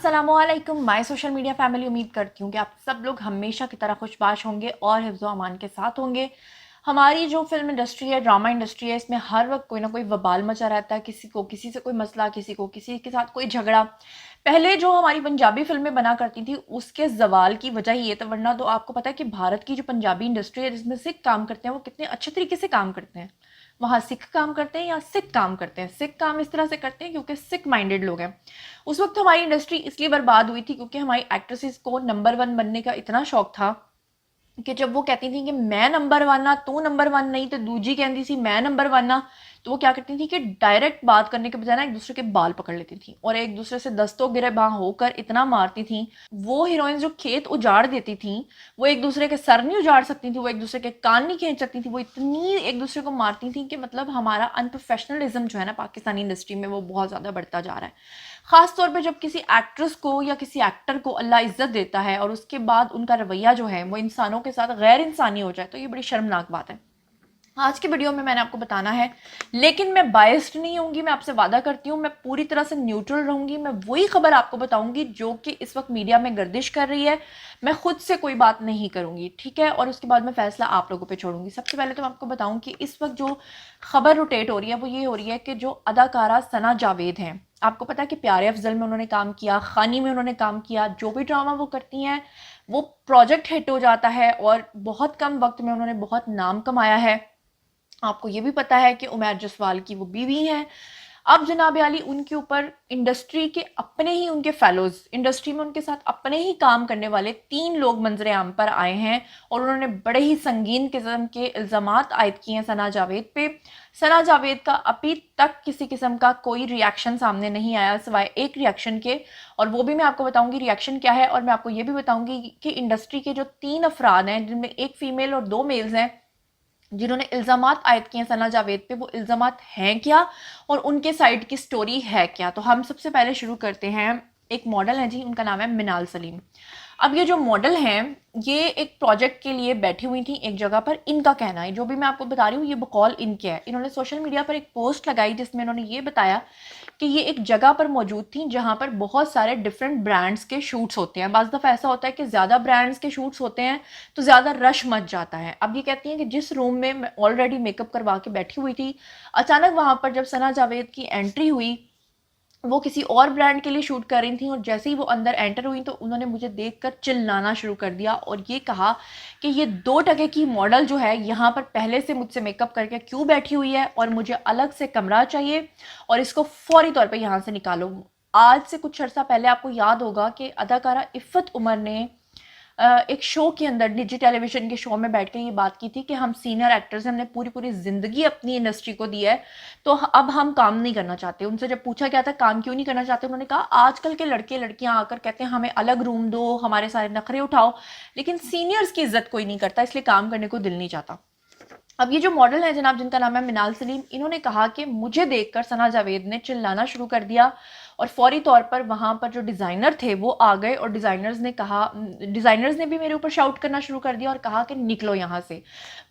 अस्सलामुअलैकुम my social media family. उम्मीद करती हूँ कि आप सब लोग हमेशा की तरह खुशबाश होंगे और हिफ्ज़ व अमान के साथ होंगे। हमारी जो फिल्म इंडस्ट्री है, ड्रामा इंडस्ट्री है, इसमें हर वक्त कोई ना कोई वबाल मचा रहता है। किसी को किसी से कोई मसला, किसी को किसी के साथ कोई झगड़ा। पहले जो हमारी पंजाबी फिल्में बना करती थी उसके जवाल की वजह ये था, वरना तो आपको पता है कि भारत की जो पंजाबी इंडस्ट्री है जिसमें सिख काम करते हैं वो कितने अच्छे तरीके से काम करते हैं। वहाँ सिख काम करते हैं या सिख काम करते हैं, सिख काम इस तरह से करते हैं क्योंकि सिख माइंडेड लोग हैं। उस वक्त हमारी इंडस्ट्री इसलिए बर्बाद हुई थी क्योंकि हमारी एक्ट्रेसेस को नंबर वन बनने का इतना शौक था कि जब वो कहती थी कि मैं नंबर वन ना, तू नंबर वन नहीं, तो दूजी कहती थी मैं नंबर वन ना, तो वो क्या करती थी कि डायरेक्ट बात करने के बजाय ना एक दूसरे के बाल पकड़ लेती थी और एक दूसरे से दस्तों गिरेबां होकर इतना मारती थी। वो हीरोइंस जो खेत उजाड़ देती थी, वो एक दूसरे के सर नहीं उजाड़ सकती थी, वो एक दूसरे के कान नहीं खींच सकती थी, वो इतनी एक दूसरे को मारती थी कि मतलब हमारा अनप्रोफेशनलिज्म जो है ना पाकिस्तानी इंडस्ट्री में वो बहुत ज़्यादा बढ़ता जा रहा है। ख़ास तौर पे जब किसी एक्ट्रेस को या किसी एक्टर को अल्लाह इज़्ज़त देता है और उसके बाद उनका रवैया जो है वो इंसानों के साथ गैर इंसानी हो जाए, तो ये बड़ी शर्मनाक बात है। आज की वीडियो में मैंने आपको बताना है, लेकिन मैं बायस्ड नहीं होंगी, मैं आपसे वादा करती हूँ मैं पूरी तरह से न्यूट्रल रहूंगी। मैं वही खबर आपको बताऊंगी जो कि इस वक्त मीडिया में गर्दिश कर रही है। मैं खुद से कोई बात नहीं करूंगी, ठीक है, और उसके बाद मैं फैसला आप लोगों पे छोड़ूंगी। सबसे पहले तो मैं आपको बताऊं कि इस वक्त जो खबर रोटेट हो रही है वो ये हो रही है कि जो अदाकारा सना जावेद हैं, आपको पता है कि प्यारे अफजल में उन्होंने काम किया, खानी में उन्होंने काम किया, जो भी ड्रामा वो करती हैं वो प्रोजेक्ट हिट हो जाता है और बहुत कम वक्त में उन्होंने बहुत नाम कमाया है। आपको ये भी पता है कि उमैर जसवाल की वो बीवी हैं। अब जनाब आली उनके ऊपर इंडस्ट्री के अपने ही उनके फेलोज, इंडस्ट्री में उनके साथ अपने ही काम करने वाले 3 लोग मंजरे आम पर आए हैं और उन्होंने बड़े ही संगीन किस्म के इल्ज़ामात आयद किए हैं सना जावेद पे। सना जावेद का अभी तक किसी किस्म का कोई रिएक्शन सामने नहीं आया सिवाय एक रिएक्शन के, और वो भी मैं आपको बताऊंगी रिएक्शन क्या है। और मैं आपको ये भी बताऊंगी कि इंडस्ट्री के जो 3 अफराद हैं जिनमें एक फीमेल और 2 मेल्स हैं जिन्होंने इल्ज़ामात आयद किए हैं सना जावेद पे, वो इल्ज़ामात हैं क्या और उनके साइड की स्टोरी है क्या। तो हम सबसे पहले शुरू करते हैं। एक मॉडल है जी, उनका नाम है मिनाल सलीम। अब ये जो मॉडल हैं ये एक प्रोजेक्ट के लिए बैठी हुई थी एक जगह पर। इनका कहना है, जो भी मैं आपको बता रही हूँ ये बकौल इनके है, इन्होंने सोशल मीडिया पर एक पोस्ट लगाई जिसमें इन्होंने ये बताया कि ये एक जगह पर मौजूद थी जहाँ पर बहुत सारे डिफरेंट ब्रांड्स के शूट्स होते हैं। बाज़ दफ़ा ऐसा होता है कि ज़्यादा ब्रांड्स के शूट्स होते हैं तो ज़्यादा रश मच जाता है। अब ये कहती हैं कि जिस रूम में मैं ऑलरेडी मेकअप करवा के बैठी हुई थी, अचानक वहाँ पर जब सना जावेद की एंट्री हुई, वो किसी और ब्रांड के लिए शूट कर रही थी और जैसे ही वो अंदर एंटर हुई तो उन्होंने मुझे देखकर चिल्लाना शुरू कर दिया और ये कहा कि ये 2 टके की मॉडल जो है यहाँ पर पहले से मुझसे मेकअप करके क्यों बैठी हुई है और मुझे अलग से कमरा चाहिए और इसको फौरी तौर पे यहाँ से निकालो। आज से कुछ अर्सा पहले आपको याद होगा कि अदाकारा इफ़्फ़त उमर ने एक शो के अंदर, निजी टेलीविजन के शो में बैठ के ये बात की थी कि हम सीनियर एक्टर्स हैं, हमने पूरी पूरी ज़िंदगी अपनी इंडस्ट्री को दी है, तो अब हम काम नहीं करना चाहते। उनसे जब पूछा गया था काम क्यों नहीं करना चाहते, उन्होंने कहा आजकल के लड़के लड़कियां आकर कहते हैं हमें अलग रूम दो, हमारे सारे नखरे उठाओ, लेकिन सीनियर्स की इज्जत कोई नहीं करता, इसलिए काम करने को दिल नहीं चाहता। अब ये जो मॉडल है जनाब जिनका नाम है मिनाल सलीम, इन्होंने कहा कि मुझे देखकर सना जावेद ने चिल्लाना शुरू कर दिया और फौरी तौर पर वहाँ पर जो डिज़ाइनर थे वो आ गए और डिज़ाइनर्स ने भी मेरे ऊपर शाउट करना शुरू कर दिया और कहा कि निकलो यहाँ से।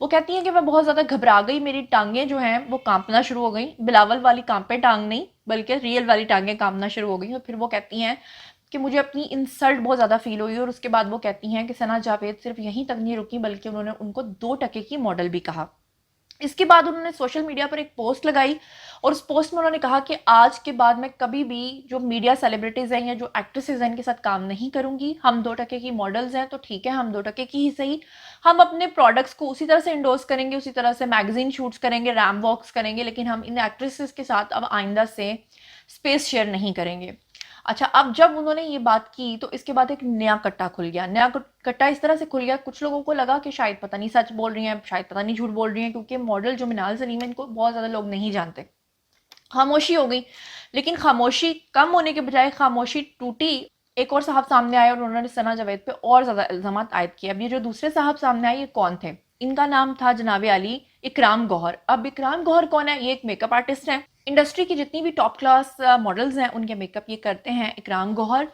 वो कहती हैं कि मैं बहुत ज़्यादा घबरा गई, मेरी टांगें जो हैं वो कांपना शुरू हो गई, बिलावल वाली कांपे टांग नहीं बल्कि रियल वाली टांगें कांपना शुरू हो गई। और फिर वो कहती हैं कि मुझे अपनी इंसल्ट बहुत ज़्यादा फील हुई और उसके बाद वो कहती हैं कि सना जावेद सिर्फ यहीं तक नहीं रुकी बल्कि उन्होंने उनको 2 टके की मॉडल भी कहा। इसके बाद उन्होंने सोशल मीडिया पर एक पोस्ट लगाई और उस पोस्ट में उन्होंने कहा कि आज के बाद मैं कभी भी जो मीडिया सेलिब्रिटीज़ हैं या जो एक्ट्रेसेस हैं इनके साथ काम नहीं करूंगी। हम 2 टके की मॉडल्स हैं तो ठीक है, हम 2 टके की ही सही, हम अपने प्रोडक्ट्स को उसी तरह से इंडोर्स करेंगे, उसी तरह से मैगजीन शूट्स करेंगे, रैम वॉक्स करेंगे, लेकिन हम इन एक्ट्रेसेस के साथ अब आइंदा से स्पेस शेयर नहीं करेंगे। अच्छा, अब जब उन्होंने ये बात की तो इसके बाद एक नया कट्टा खुल गया। नया कट्टा इस तरह से खुल गया, कुछ लोगों को लगा कि शायद पता नहीं सच बोल रही हैं, शायद पता नहीं झूठ बोल रही हैं, क्योंकि मॉडल जो मिनाल सलीम है इनको बहुत ज़्यादा लोग नहीं जानते। खामोशी हो गई, लेकिन खामोशी कम होने के बजाय खामोशी टूटी। एक और साहब सामने आए और उन्होंने सना जावेद पे और ज़्यादा इल्ज़ामात आयद किए। अब ये जो दूसरे साहब सामने आए ये कौन थे? इनका नाम था जनाब आली इकराम गौहर। अब इकराम गौहर कौन है? ये एक मेकअप आर्टिस्ट हैं। इंडस्ट्री की जितनी भी टॉप क्लास मॉडल्स हैं उनके मेकअप ये करते हैं इकराम गौहर।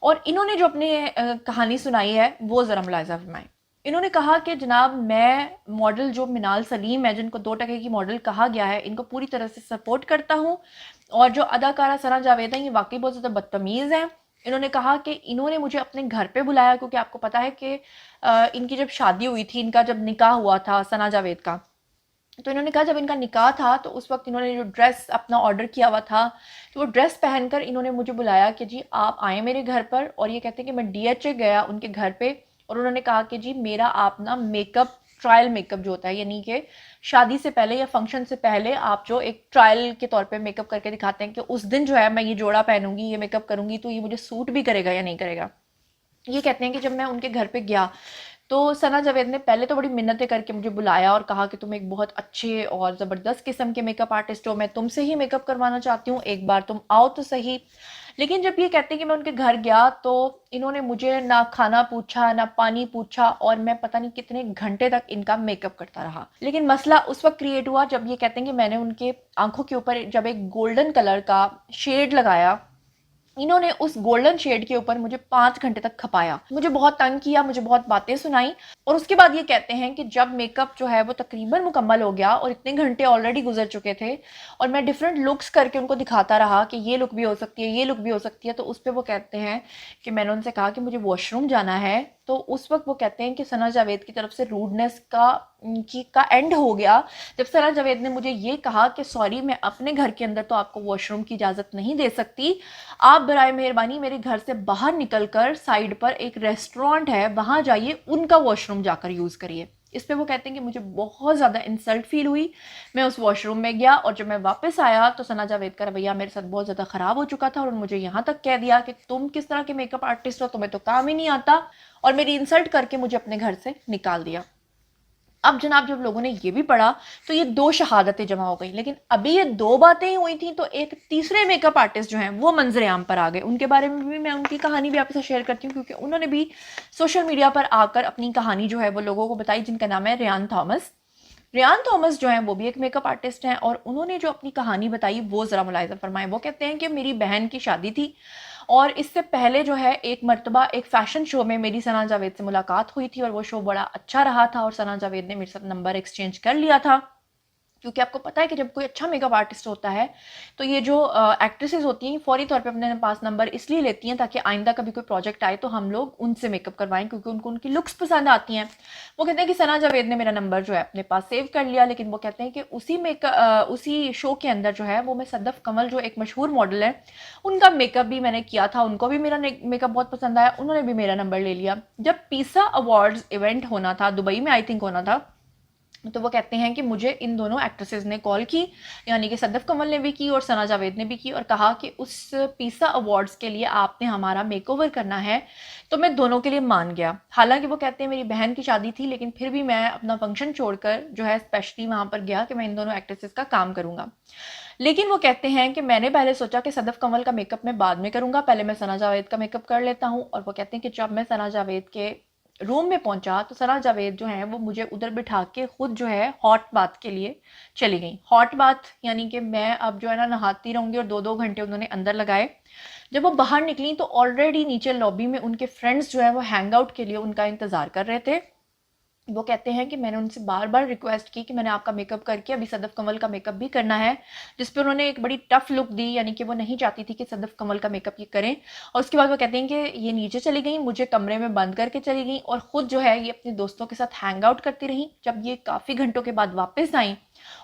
और इन्होंने जो अपने कहानी सुनाई है वो ज़रा मुलाहिज़ा फरमाएं। इन्होंने कहा कि जनाब मैं मॉडल जो मिनाल सलीम है, जिनको 2 टके की मॉडल कहा गया है, इनको पूरी तरह से सपोर्ट करता हूँ और जो अदाकारा सना जावेद हैं ये वाकई बहुत ज़्यादा बदतमीज़ हैं। इन्होंने कहा कि इन्होंने मुझे अपने घर पे बुलाया, क्योंकि आपको पता है कि इनकी जब शादी हुई थी, इनका जब निकाह हुआ था सना जावेद का, तो इन्होंने कहा जब इनका निकाह था तो उस वक्त इन्होंने जो ड्रेस अपना ऑर्डर किया हुआ था, तो वो ड्रेस पहनकर इन्होंने मुझे बुलाया कि जी आप आए मेरे घर पर। और ये कहते हैं कि मैं डीएचए गया उनके घर पे, और उन्होंने कहा कि जी मेरा आप ना मेकअप, ट्रायल मेकअप जो होता है, यानी कि शादी से पहले या फंक्शन से पहले आप जो एक ट्रायल के तौर पे मेकअप करके दिखाते हैं कि उस दिन जो है मैं ये जोड़ा पहनूंगी, ये मेकअप करूंगी, तो ये मुझे सूट भी करेगा या नहीं करेगा। ये कहते हैं कि जब मैं उनके घर पे गया तो सना जावेद ने पहले तो बड़ी मिन्नतें करके मुझे बुलाया और कहा कि तुम एक बहुत अच्छे और ज़बरदस्त किस्म के मेकअप आर्टिस्ट हो, मैं तुमसे ही मेकअप करवाना चाहती हूँ, एक बार तुम आओ तो सही। लेकिन जब ये कहते हैं कि मैं उनके घर गया तो इन्होंने मुझे ना खाना पूछा ना पानी पूछा, और मैं पता नहीं कितने घंटे तक इनका मेकअप करता रहा। लेकिन मसला उस वक्त क्रिएट हुआ जब ये कहते हैं कि मैंने उनके आंखों के ऊपर जब एक गोल्डन कलर का शेड लगाया, इन्होंने उस गोल्डन शेड के ऊपर मुझे 5 घंटे तक खपाया, मुझे बहुत तंग किया, मुझे बहुत बातें सुनाई। और उसके बाद ये कहते हैं कि जब मेकअप जो है वो तकरीबन मुकम्मल हो गया और इतने घंटे ऑलरेडी गुजर चुके थे, और मैं डिफरेंट लुक्स करके उनको दिखाता रहा कि ये लुक भी हो सकती है, ये लुक भी हो सकती है, तो उस पर वो कहते हैं कि मैंने उनसे कहा कि मुझे वॉशरूम जाना है। तो उस वक्त वो कहते हैं कि सना जावेद की तरफ से रूडनेस का एंड हो गया, जब सना जावेद ने मुझे ये कहा कि सॉरी, मैं अपने घर के अंदर तो आपको वॉशरूम की इजाज़त नहीं दे सकती, आप बराए मेहरबानी मेरे घर से बाहर निकलकर साइड पर एक रेस्टोरेंट है, वहां जाइए, उनका वॉशरूम जाकर यूज़ करिए। इस पे वो कहते हैं कि मुझे बहुत ज़्यादा इंसल्ट फील हुई। मैं उस वॉशरूम में गया और जब मैं वापस आया तो सना जावेद का रवैया मेरे साथ बहुत ज़्यादा ख़राब हो चुका था, और मुझे यहाँ तक कह दिया कि तुम किस तरह के मेकअप आर्टिस्ट हो, तुम्हें तो काम ही नहीं आता, और मेरी इंसल्ट करके मुझे अपने घर से निकाल दिया। अब जनाब जब लोगों ने ये भी पढ़ा तो ये दो शहादतें जमा हो गई, लेकिन अभी ये दो बातें ही हुई थी तो एक तीसरे मेकअप आर्टिस्ट जो हैं वो मंजर आम पर आ गए। उनके बारे में भी मैं उनकी कहानी भी आपके साथ शेयर करती हूँ, क्योंकि उन्होंने भी सोशल मीडिया पर आकर अपनी कहानी जो है वो लोगों को बताई, जिनका नाम है रेयान थॉमस। रेयान थॉमस जो है वो भी एक मेकअप आर्टिस्ट हैं, और उन्होंने जो अपनी कहानी बताई वो ज़रा मुलाहिज़ा फरमाएं। वो कहते हैं कि मेरी बहन की शादी थी, और इससे पहले जो है एक मर्तबा एक फ़ैशन शो में मेरी सना जावेद से मुलाकात हुई थी, और वो शो बड़ा अच्छा रहा था, और सना जावेद ने मेरे साथ नंबर एक्सचेंज कर लिया था। क्योंकि आपको पता है कि जब कोई अच्छा मेकअप आर्टिस्ट होता है तो ये जो एक्ट्रेसेस होती हैं फौरी तौर पे अपने पास नंबर इसलिए लेती हैं ताकि आइंदा कभी कोई प्रोजेक्ट आए तो हम लोग उनसे मेकअप करवाएं, क्योंकि उनको उनकी लुक्स पसंद आती हैं। वो कहते हैं कि सना जावेद ने मेरा नंबर जो है अपने पास सेव कर लिया, लेकिन वो कहते हैं कि उसी शो के अंदर जो है वो मैं सदफ कमल जो एक मशहूर मॉडल है उनका मेकअप भी मैंने किया था, उनको भी मेरा मेकअप बहुत पसंद आया, उन्होंने भी मेरा नंबर ले लिया। जब पीसा अवार्ड्स इवेंट होना था, दुबई में आई थिंक होना था, तो वो कहते हैं कि मुझे इन दोनों एक्ट्रेसेस ने कॉल की, यानी कि सदफ कमल ने भी की और सना जावेद ने भी की, और कहा कि उस पीसा अवार्ड्स के लिए आपने हमारा मेकओवर करना है। तो मैं दोनों के लिए मान गया। हालांकि वो कहते हैं मेरी बहन की शादी थी, लेकिन फिर भी मैं अपना फंक्शन छोड़कर जो है स्पेशली वहां पर गया कि मैं इन दोनों एक्ट्रेसेस का काम करूंगा। लेकिन वो कहते हैं कि मैंने पहले सोचा कि सदफ कमल का मेकअप मैं बाद में करूंगा, पहले मैं सना जावेद का मेकअप कर लेता हूँ। और वो कहते हैं कि जब मैं सना जावेद के रूम में पहुंचा तो सना जावेद जो है वो मुझे उधर बिठा के खुद जो है हॉट बाथ के लिए चली गई। हॉट बाथ यानी कि मैं अब जो है ना नहाती रहूंगी, और 2-2 घंटे उन्होंने अंदर लगाए। जब वो बाहर निकली तो ऑलरेडी नीचे लॉबी में उनके फ्रेंड्स जो है वो हैंग आउट के लिए उनका इंतजार कर रहे थे। वो कहते हैं कि मैंने उनसे बार बार रिक्वेस्ट की कि मैंने आपका मेकअप करके अभी सदफ कमल का मेकअप भी करना है, जिस पे उन्होंने एक बड़ी टफ लुक दी, यानी कि वो नहीं चाहती थी कि सदफ कमल का मेकअप ये करें। और उसके बाद वो कहते हैं कि ये नीचे चली गई, मुझे कमरे में बंद करके चली गई, और खुद जो है ये अपने दोस्तों के साथ हैंग आउट करती रही। जब ये काफ़ी घंटों के बाद वापस आई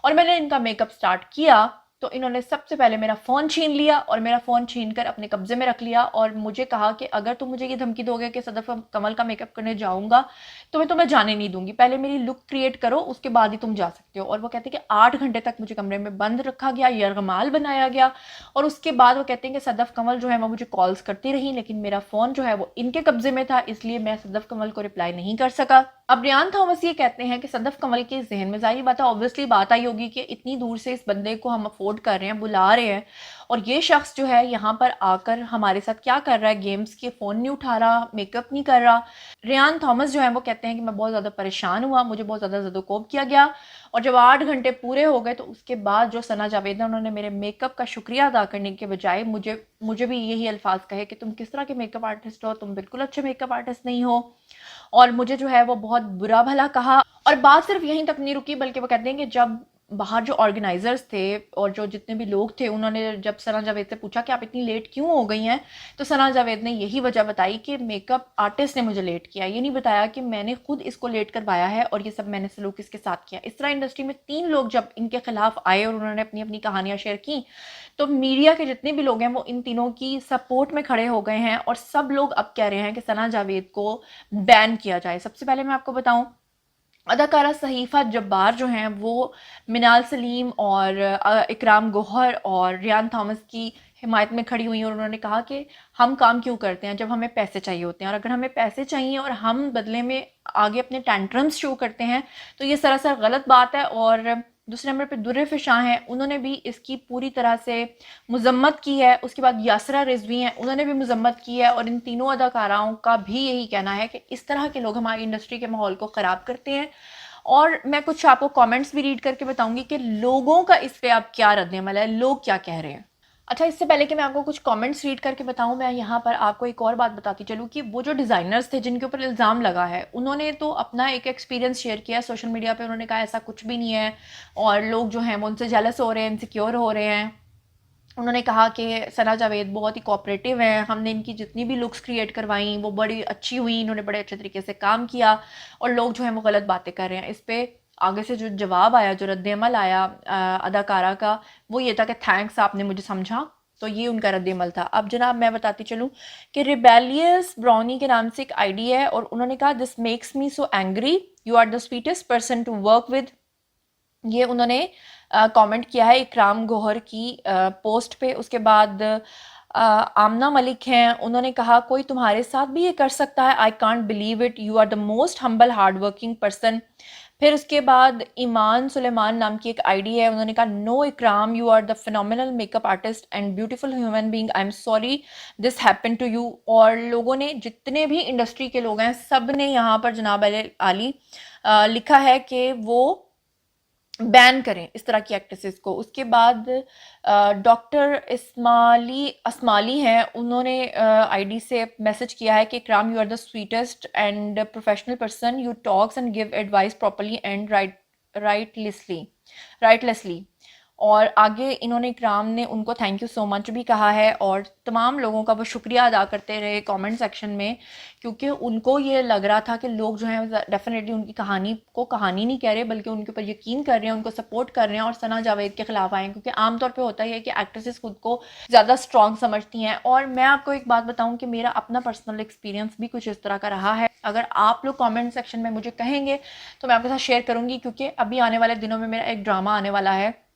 और मैंने इनका मेकअप स्टार्ट किया तो इन्होंने सबसे पहले मेरा फ़ोन छीन लिया, और मेरा फ़ोन छीन कर अपने कब्जे में रख लिया, और मुझे कहा कि अगर तुम मुझे ये धमकी दोगे कि सदफ कमल का मेकअप करने जाऊंगा तो मैं तुम्हें जाने नहीं दूंगी, पहले मेरी लुक क्रिएट करो उसके बाद ही तुम जा सकते हो। और वो कहते हैं कि 8 घंटे तक मुझे कमरे में बंद रखा गया, यरगमाल बनाया गया, और उसके बाद वो कहते हैं कि सदफ कमल जो है वो मुझे कॉल्स करती रही, लेकिन मेरा फ़ोन जो है वो इनके कब्जे में था, इसलिए मैं सदफ कमल को रिप्लाई नहीं कर सका। अब रेयान थॉमस ये कहते हैं कि सदफ कमल के जहन में जाहिर बात है ऑब्वियसली बात आई होगी कि इतनी दूर से इस बंदे को हम अफोर्ड कर रहे हैं, बुला रहे हैं, और ये शख्स जो है यहाँ पर आकर हमारे साथ क्या कर रहा है, गेम्स के फ़ोन नहीं उठा रहा, मेकअप नहीं कर रहा। रेयान थॉमस जो है वो कहते हैं कि मैं बहुत ज़्यादा परेशान हुआ, मुझे बहुत ज़्यादा ज़दोकोब किया गया, और जब 8 घंटे पूरे हो गए तो उसके बाद जो सना जावेद है उन्होंने मेरे मेकअप का शुक्रिया अदा करने के बजाय मुझे मुझे भी यही अल्फाज कहे कि तुम किस तरह के मेकअप आर्टिस्ट हो, तुम बिल्कुल अच्छे मेकअप आर्टिस्ट नहीं हो, और मुझे जो है वो बहुत बुरा भला कहा। और बात सिर्फ यहीं तक नहीं रुकी, बल्कि वो कहते हैं कि जब बाहर जो ऑर्गेनाइजर्स थे और जो जितने भी लोग थे, उन्होंने जब सना जावेद से पूछा कि आप इतनी लेट क्यों हो गई हैं, तो सना जावेद ने यही वजह बताई कि मेकअप आर्टिस्ट ने मुझे लेट किया। ये नहीं बताया कि मैंने खुद इसको लेट करवाया है और ये सब मैंने सलूक इसके साथ किया। इस तरह इंडस्ट्री में 3 लोग जब इनके खिलाफ आए और उन्होंने अपनी अपनी कहानियां शेयर की, तो मीडिया के जितने भी लोग हैं वो इन तीनों की सपोर्ट में खड़े हो गए हैं और सब लोग अब कह रहे हैं कि सना जावेद को बैन किया जाए। सबसे पहले मैं आपको बताऊं, अदाकारा सहीफ़ा जब्बार जो हैं वो मिनाल सलीम और इकराम गौहर और रियान थॉमस की हिमायत में खड़ी हुई और उन्होंने कहा कि हम काम क्यों करते हैं जब हमें पैसे चाहिए होते हैं, और अगर हमें पैसे चाहिए और हम बदले में आगे अपने टैंट्रम्स शो करते हैं तो ये सरासर गलत बात है। और दूसरे नंबर पे दुर्र फ़िशां हैं, उन्होंने भी इसकी पूरी तरह से मजम्मत की है। उसके बाद यासरा रिजवी हैं, उन्होंने भी मजम्मत की है। और इन तीनों अदाकाराओं का भी यही कहना है कि इस तरह के लोग हमारी इंडस्ट्री के माहौल को ख़राब करते हैं। और मैं कुछ आपको कमेंट्स भी रीड करके बताऊंगी कि लोगों का इस पे अब क्या रद्द-ए-अमल है, लोग क्या कह रहे हैं। अच्छा, इससे पहले कि मैं आपको कुछ कमेंट्स रीड करके बताऊं, मैं यहाँ पर आपको एक और बात बताती चलूँ कि वो जो डिज़ाइनर्स थे जिनके ऊपर इल्ज़ाम लगा है, उन्होंने तो अपना एक एक्सपीरियंस शेयर किया सोशल मीडिया पे। उन्होंने कहा ऐसा कुछ भी नहीं है और लोग जो हैं वो उनसे जेलस हो रहे हैं, इनसिक्योर हो रहे हैं। उन्होंने कहा कि सना जावेद बहुत ही कोऑपरेटिव हैं, हमने इनकी जितनी भी लुक्स क्रिएट करवाई वो बड़ी अच्छी हुई, इन्होंने बड़े अच्छे तरीके से काम किया और लोग जो हैं वो गलत बातें कर रहे हैं। इस पे आगे से जो जवाब आया, जो रद्द-ए-अमल आया अदाकारा का, वो ये था कि थैंक्स, आपने मुझे समझा। तो ये उनका रद्द-ए-अमल था। अब जनाब मैं बताती चलूँ कि रिबेलियस ब्राउनी के नाम से एक आईडी है और उन्होंने कहा this makes me so angry, you are the sweetest person to work with. ये उन्होंने कमेंट किया है इकराम गौहर की पोस्ट पे। उसके बाद आमना मलिक हैं, उन्होंने कहा कोई तुम्हारे साथ भी ये कर सकता है, I can't believe it, you are the most humble hard working person. फिर उसके बाद ईमान सुलेमान नाम की एक आईडी है, उन्होंने कहा no Ikram, you are the phenomenal makeup artist and beautiful human being, I am sorry this happen to you. और लोगों ने, जितने भी इंडस्ट्री के लोग हैं, सब ने यहाँ पर जनाब आली लिखा है कि वो बैन करें इस तरह की एक्ट्रेसेस को। उसके बाद डॉक्टर इस्माली असमाली हैं, उन्होंने आईडी से मैसेज किया है कि Ikram, you are the sweetest and professional person, you talks and give advice properly and rightlessly. और आगे इन्होंने, इकराम ने उनको थैंक यू सो मच भी कहा है और तमाम लोगों का वो शुक्रिया अदा करते रहे कमेंट सेक्शन में, क्योंकि उनको ये लग रहा था कि लोग जो हैं डेफिनेटली उनकी कहानी को कहानी नहीं कह रहे बल्कि उनके ऊपर यकीन कर रहे हैं, उनको सपोर्ट कर रहे हैं और सना जावेद के खिलाफ आए हैं। क्योंकि आमतौर पे होता ही है कि एक्ट्रेसेस खुद को ज़्यादा स्ट्रॉन्ग समझती हैं। और मैं आपको एक बात बताऊँ कि मेरा अपना पर्सनल एक्सपीरियंस भी कुछ इस तरह का रहा है। अगर आप लोग कमेंट सेक्शन में मुझे कहेंगे तो मैं आपके साथ शेयर करूँगी, क्योंकि अभी आने वाले दिनों में मेरा एक ड्रामा आने वाला है,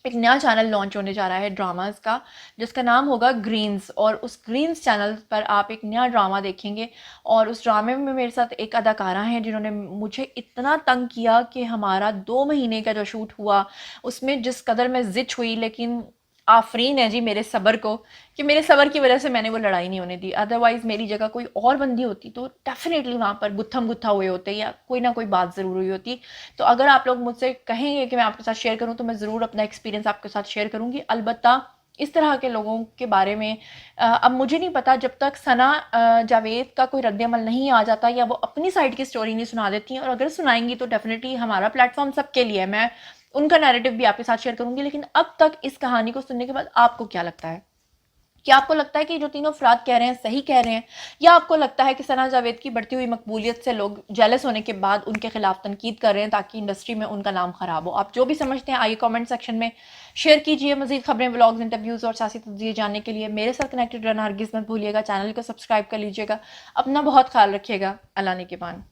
एक नया चैनल लॉन्च होने जा रहा है ड्रामास का, जिसका नाम होगा ग्रीन्स। और उस ग्रीन्स चैनल पर आप एक नया ड्रामा देखेंगे और उस ड्रामे में मेरे साथ एक अदाकारा हैं जिन्होंने मुझे इतना तंग किया कि हमारा 2 महीने का जो शूट हुआ उसमें जिस कदर मैं ज़िच हुई, लेकिन आफरीन है जी मेरे सब्र को कि मेरे सब्र की वजह से मैंने वो लड़ाई नहीं होने दी। अदरवाइज़ मेरी जगह कोई और बंदी होती तो डेफिनेटली वहाँ पर गुत्थम गुत्था हुए होते या कोई ना कोई बात ज़रूर हुई होती। तो अगर आप लोग मुझसे कहेंगे कि मैं आपके साथ शेयर करूँ तो मैं ज़रूर अपना एक्सपीरियंस आपके साथ शेयर करूँगी। अलबत्ता इस तरह के लोगों के बारे में अब मुझे नहीं पता, जब तक सना जावेद का कोई रद्द-ए-अमल नहीं आ जाता या वो अपनी साइड की स्टोरी नहीं सुना देती हैं, और अगर सुनाएंगी तो डेफिनेटली हमारा प्लेटफॉर्म सबके लिए है, मैं उनका नैरेटिव भी आपके साथ शेयर करूंगी। लेकिन अब तक इस कहानी को सुनने के बाद आपको क्या लगता है? क्या आपको लगता है कि जो तीनों अफराद कह रहे हैं सही कह रहे हैं, या आपको लगता है कि सना जावेद की बढ़ती हुई मकबूलियत से लोग जेलस होने के बाद उनके खिलाफ तनकीद कर रहे हैं ताकि इंडस्ट्री में उनका नाम खराब हो? आप जो भी समझते हैं आइए कमेंट सेक्शन में शेयर कीजिए। मजीद खबरें, व्लॉग्स, इंटरव्यूज़ और सियासी तज्ज़िये जानने के लिए मेरे साथ कनेक्टेड रहना हरगिज़ मत भूलिएगा। चैनल को सब्सक्राइब कर लीजिएगा। अपना बहुत ख्याल रखिएगा। अल्लाह ने के बान।